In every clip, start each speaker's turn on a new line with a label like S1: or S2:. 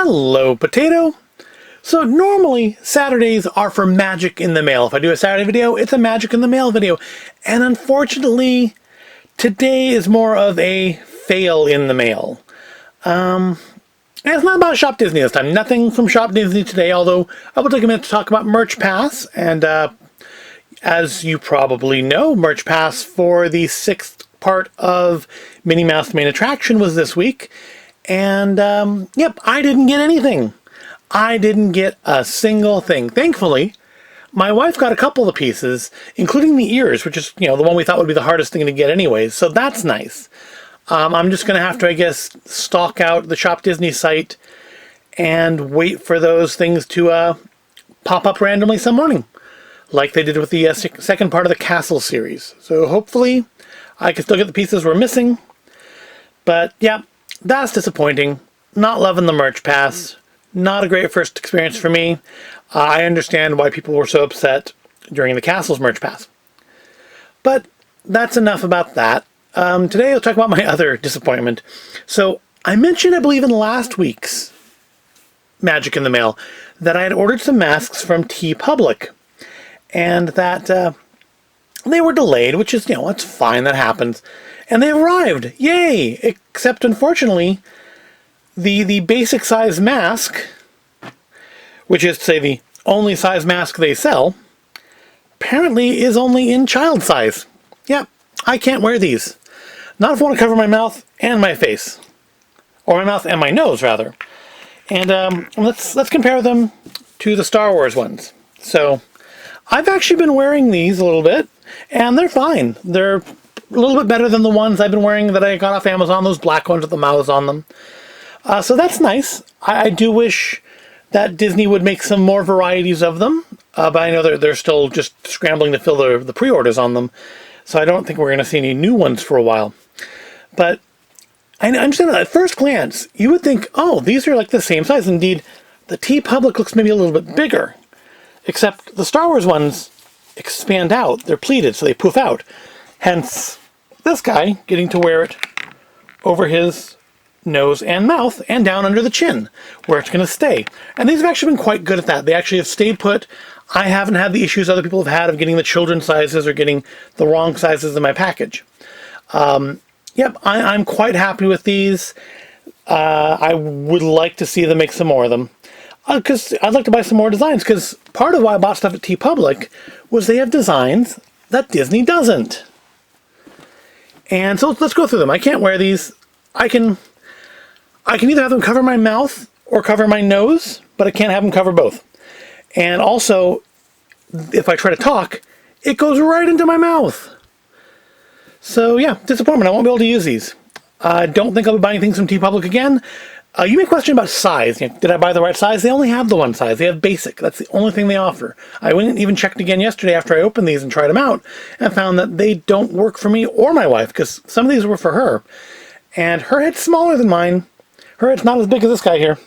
S1: Hello, Potato. So normally Saturdays are for magic in the mail. If I do a Saturday video, it's a magic in the mail video. And unfortunately, today is more of a fail in the mail. And it's not about Shop Disney this time. Nothing from Shop Disney today, although I will take a minute to talk about Merch Pass. And as you probably know, Merch Pass for the 6th part of Minnie Mouse Main Attraction was this week. And, yep, I didn't get anything. I didn't get a single thing. Thankfully, my wife got a couple of pieces, including the ears, which is, the one we thought would be the hardest thing to get anyways. So that's nice. I'm just going to have to, I guess, stalk out the Shop Disney site and wait for those things to pop up randomly some morning, like they did with the second part of the Castle series. So hopefully I can still get the pieces we're missing. But, yeah, that's disappointing. Not loving the Merch Pass. Not a great first experience for me. I understand why people were so upset during the Castle's Merch Pass. But that's enough about that. Today I'll talk about my other disappointment. So I mentioned, I believe in last week's Magic in the Mail, that I had ordered some masks from TeePublic. And that they were delayed, which is, it's fine, that happens. And they arrived. Yay! Except, unfortunately, the basic size mask, which is to say the only size mask they sell, apparently is only in child size. Yeah, I can't wear these. Not if I want to cover my mouth and my face. Or my mouth and my nose, rather. And let's compare them to the Star Wars ones. So, I've actually been wearing these a little bit, and they're fine. They're a little bit better than the ones I've been wearing that I got off Amazon, those black ones with the mouths on them. So that's nice. I do wish that Disney would make some more varieties of them, but I know they're still just scrambling to fill the pre-orders on them, so I don't think we're going to see any new ones for a while. But I understand that at first glance, you would think, oh, these are like the same size. Indeed, the TeePublic looks maybe a little bit bigger, except the Star Wars ones expand out. They're pleated, so they poof out. Hence, this guy getting to wear it over his nose and mouth and down under the chin, where it's going to stay. And these have actually been quite good at that. They actually have stayed put. I haven't had the issues other people have had of getting the children's sizes or getting the wrong sizes in my package. Yep, I'm quite happy with these. I would like to see them make some more of them. Because I'd like to buy some more designs, because part of why I bought stuff at TeePublic was they have designs that Disney doesn't. And so let's go through them. I can't wear these. I can either have them cover my mouth or cover my nose, but I can't have them cover both. And also, if I try to talk, it goes right into my mouth. So yeah, disappointment. I won't be able to use these. I don't think I'll be buying things from TeePublic again. You may question about size. Did I buy the right size? They only have the one size. They have basic. That's the only thing they offer. I went and even checked again yesterday after I opened these and tried them out, and found that they don't work for me or my wife, because some of these were for her. And her head's smaller than mine. Her head's not as big as this guy here.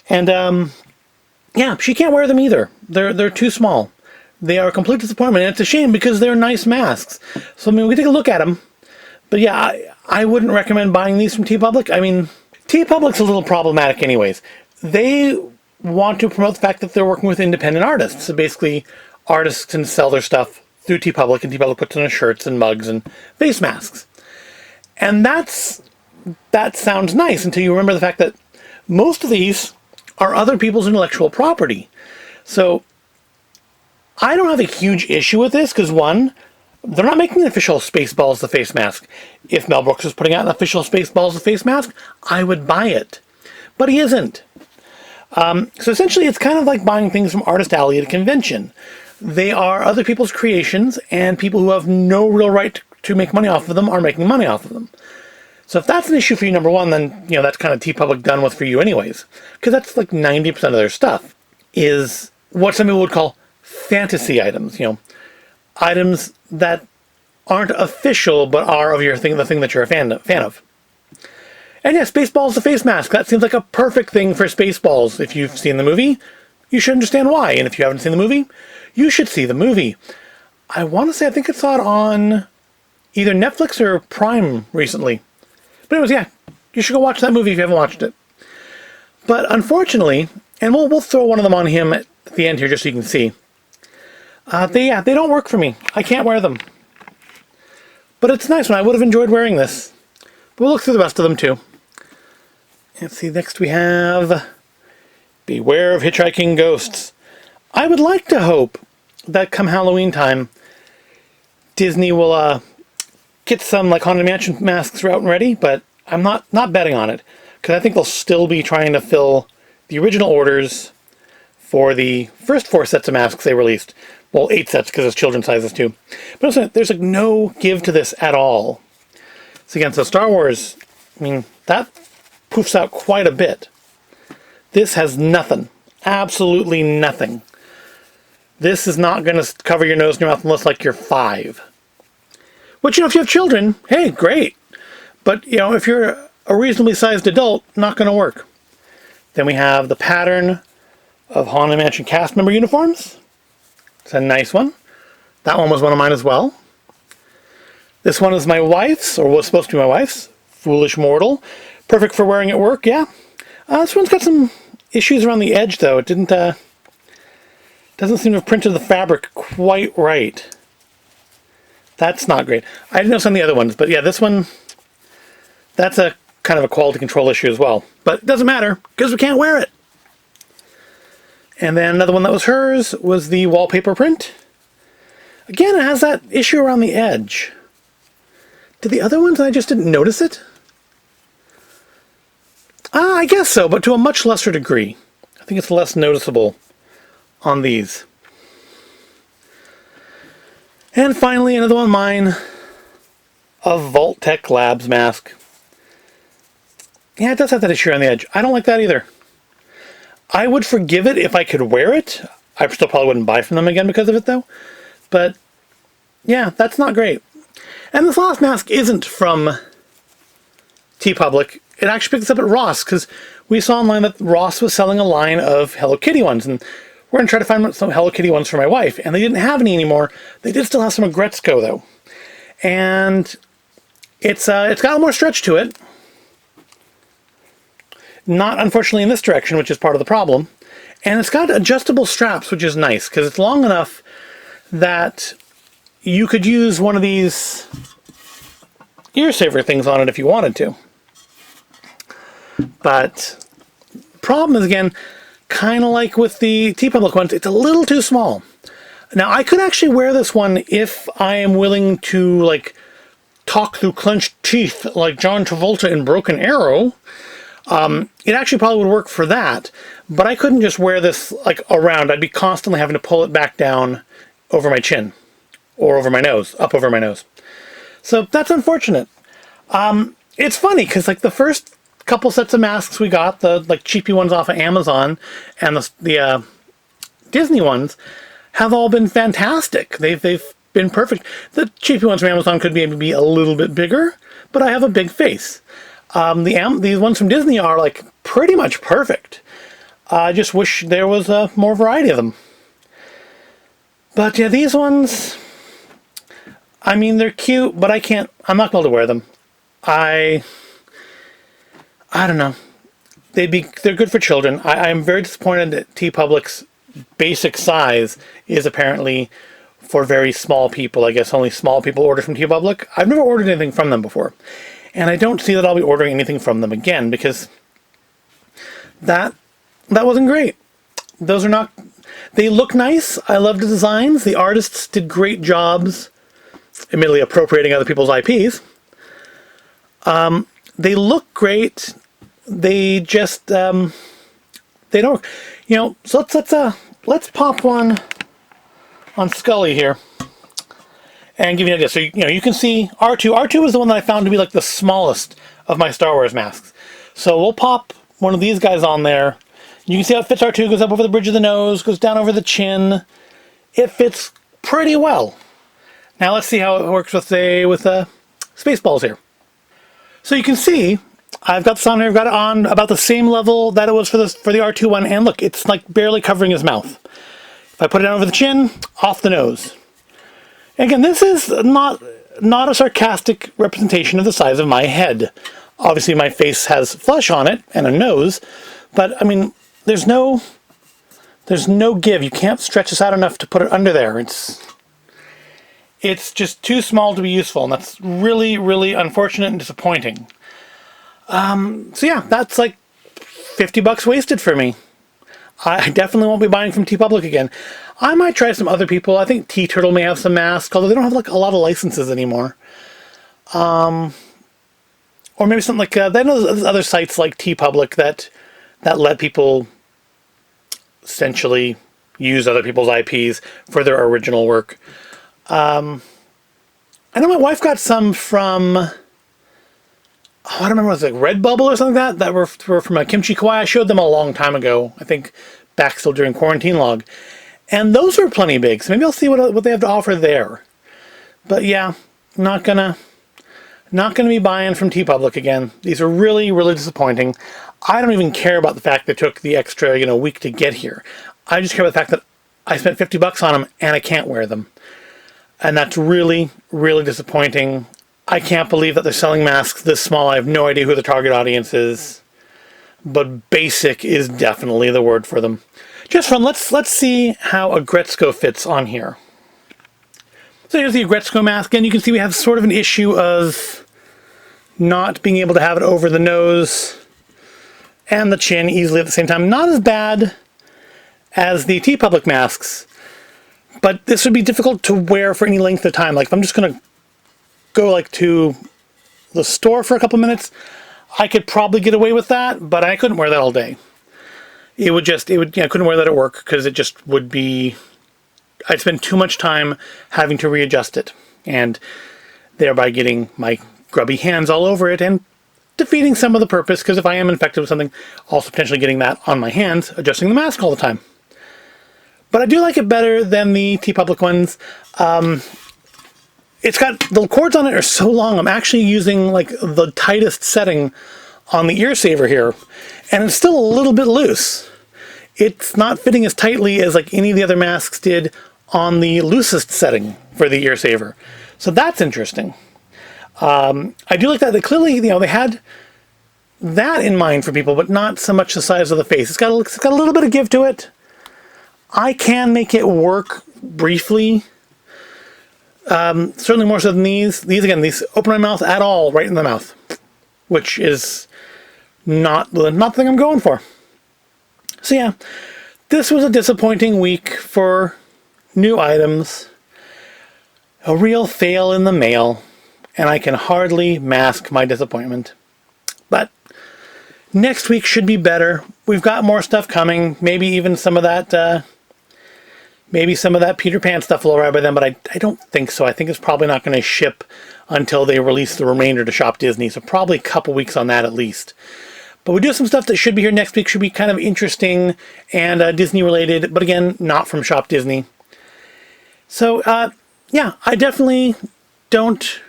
S1: And, yeah, she can't wear them either. They're too small. They are a complete disappointment, and it's a shame because they're nice masks. So, I mean, we can take a look at them. But, yeah, I wouldn't recommend buying these from TeePublic. I mean, TeePublic's a little problematic anyways. They want to promote the fact that they're working with independent artists. So, basically, artists can sell their stuff through TeePublic, and TeePublic puts on shirts and mugs and face masks. And that sounds nice until you remember the fact that most of these are other people's intellectual property. So I don't have a huge issue with this because, one, they're not making an official Spaceballs the face mask. If Mel Brooks was putting out an official Spaceballs the face mask, I would buy it. But he isn't. So essentially it's kind of like buying things from Artist Alley at a convention. They are other people's creations, and people who have no real right to make money off of them are making money off of them. So if that's an issue for you, number one, then, that's kind of TeePublic done with for you anyways. Because that's like 90% of their stuff is what some people would call fantasy items. Items that aren't official but are of the thing that you're a fan of. And yeah, Spaceballs the face mask. That seems like a perfect thing for Spaceballs. If you've seen the movie, you should understand why. And if you haven't seen the movie, you should see the movie. I want to say I think I saw it on either Netflix or Prime recently. But anyways, yeah, you should go watch that movie if you haven't watched it. But unfortunately, and we'll throw one of them on him at the end here just so you can see. They don't work for me. I can't wear them. But it's a nice one. I would have enjoyed wearing this. But we'll look through the rest of them too. Let's see, next we have Beware of Hitchhiking Ghosts. I would like to hope that come Halloween time, Disney will get some like Haunted Mansion masks out and ready, but I'm not betting on it, because I think they'll still be trying to fill the original orders for the first 4 sets of masks they released. Well, 8 sets, because it's children's sizes too. But also, there's like no give to this at all. So again, so Star Wars, I mean, that poofs out quite a bit. This has nothing. Absolutely nothing. This is not going to cover your nose and your mouth unless like you're 5. Which, you know, if you have children, hey, great. But, you know, if you're a reasonably sized adult, not going to work. Then we have the pattern of Haunted Mansion cast member uniforms. It's a nice one. That one was one of mine as well. This one is my wife's, or was supposed to be my wife's. Foolish Mortal. Perfect for wearing at work, yeah. This one's got some issues around the edge, though. It doesn't seem to have printed the fabric quite right. That's not great. I didn't notice on the other ones, but yeah, this one, that's a kind of a quality control issue as well. But it doesn't matter, because we can't wear it. And then another one that was hers was the Wallpaper Print. Again, it has that issue around the edge. Did the other ones, I just didn't notice it? I guess so, but to a much lesser degree. I think it's less noticeable on these. And finally, another one of mine, a Vault-Tec Labs mask. Yeah, it does have that issue on the edge. I don't like that either. I would forgive it if I could wear it. I still probably wouldn't buy from them again because of it, though. But, yeah, that's not great. And this last mask isn't from TeePublic. It actually picked this up at Ross, because we saw online that Ross was selling a line of Hello Kitty ones, and we're going to try to find some Hello Kitty ones for my wife, and they didn't have any anymore. They did still have some Agretzko, though. And it's got more stretch to it. Not, unfortunately, in this direction, which is part of the problem. And it's got adjustable straps, which is nice, because it's long enough that you could use one of these ear saver things on it if you wanted to. But problem is, again, kind of like with the TeePublic ones, it's a little too small. Now, I could actually wear this one if I am willing to, like, talk through clenched teeth like John Travolta in Broken Arrow. It actually probably would work for that, but I couldn't just wear this, like, around. I'd be constantly having to pull it back down over my chin, or over my nose, up over my nose. So that's unfortunate. It's funny, because, like, the first couple sets of masks we got, the like cheapy ones off of Amazon, and the Disney ones, have all been fantastic. They've been perfect. The cheapy ones from Amazon could maybe be a little bit bigger, but I have a big face. These ones from Disney are like pretty much perfect. I just wish there was more variety of them. But yeah, these ones, I mean, they're cute, but I'm not going to wear them. I don't know. They're good for children. I'm very disappointed that TeePublic's basic size is apparently for very small people. I guess only small people order from TeePublic. I've never ordered anything from them before. And I don't see that I'll be ordering anything from them again, because that wasn't great. Those are not... They look nice. I love the designs. The artists did great jobs, admittedly appropriating other people's IPs. They look great. They just they don't, you know. So let's pop one on Scully here and give you an idea. So you can see R2. R2 was the one that I found to be like the smallest of my Star Wars masks. So we'll pop one of these guys on there. You can see how it fits. R2 goes up over the bridge of the nose, goes down over the chin. It fits pretty well. Now let's see how it works with Spaceballs here. So you can see I've got this on here. I've got it on about the same level that it was for the R2 one, and look, it's like barely covering his mouth. If I put it down over the chin, off the nose. Again, this is not a sarcastic representation of the size of my head. Obviously, my face has flesh on it and a nose, But, I mean, there's no give. You can't stretch this out enough to put it under there. It's just too small to be useful, and that's really, really unfortunate and disappointing. So yeah, that's like $50 wasted for me. I definitely won't be buying from TeePublic again. I might try some other people. I think Turtle may have some masks, although they don't have like a lot of licenses anymore. Or maybe something like I know there's other sites like TeePublic that let people essentially use other people's IPs for their original work. I know my wife got some from, I don't remember, was it like Redbubble or something like that? That were from a Kimchi Kawaii. I showed them a long time ago. I think back still during Quarantine Log. And those were plenty big, so maybe I'll see what they have to offer there. But yeah, not gonna be buying from TeePublic again. These are really, really disappointing. I don't even care about the fact they took the extra, week to get here. I just care about the fact that I spent $50 on them and I can't wear them. And that's really, really disappointing. I can't believe that they're selling masks this small. I have no idea who the target audience is. But basic is definitely the word for them. Just fun. Let's see how a Gretzko fits on here. So here's the Gretzko mask, and you can see we have sort of an issue of not being able to have it over the nose and the chin easily at the same time. Not as bad as the TeePublic masks, but this would be difficult to wear for any length of time. Like if I'm just going to go like to the store for a couple minutes, I could probably get away with that, but I couldn't wear that all day. I couldn't wear that at work because it just would be, I'd spend too much time having to readjust it and thereby getting my grubby hands all over it and defeating some of the purpose, because if I am infected with something, also potentially getting that on my hands, adjusting the mask all the time. But I do like it better than the TeePublic ones. It's got, the cords on it are so long, I'm actually using like the tightest setting on the ear saver here, and it's still a little bit loose. It's not fitting as tightly as like any of the other masks did on the loosest setting for the ear saver. So that's interesting. I do like that they clearly, they had that in mind for people, but not so much the size of the face. It's got a little bit of give to it. I can make it work briefly. Certainly more so than these. These open my mouth at all, right in the mouth, which is not the thing I'm going for. So yeah, this was a disappointing week for new items. A real fail in the mail, and I can hardly mask my disappointment. But next week should be better. We've got more stuff coming. Maybe even some of that Peter Pan stuff will arrive by then, but I don't think so. I think it's probably not going to ship until they release the remainder to Shop Disney, so probably a couple weeks on that at least. But we do have some stuff that should be here next week, should be kind of interesting and Disney related, but again, not from Shop Disney. So, yeah, I definitely don't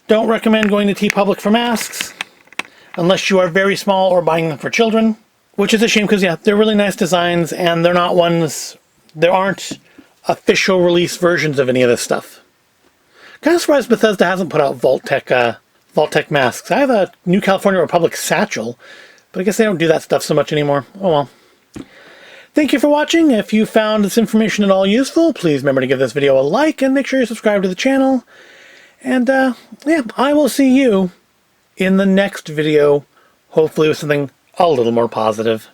S1: recommend going to TeePublic for masks, unless you are very small or buying them for children, which is a shame because, yeah, they're really nice designs, and they're not ones, there aren't official release versions of any of this stuff. Kind of surprised Bethesda hasn't put out Vault-Tec masks. I have a New California Republic satchel, but I guess they don't do that stuff so much anymore. Oh well. Thank you for watching. If you found this information at all useful, please remember to give this video a like and make sure you subscribe to the channel. And yeah, I will see you in the next video, hopefully with something a little more positive.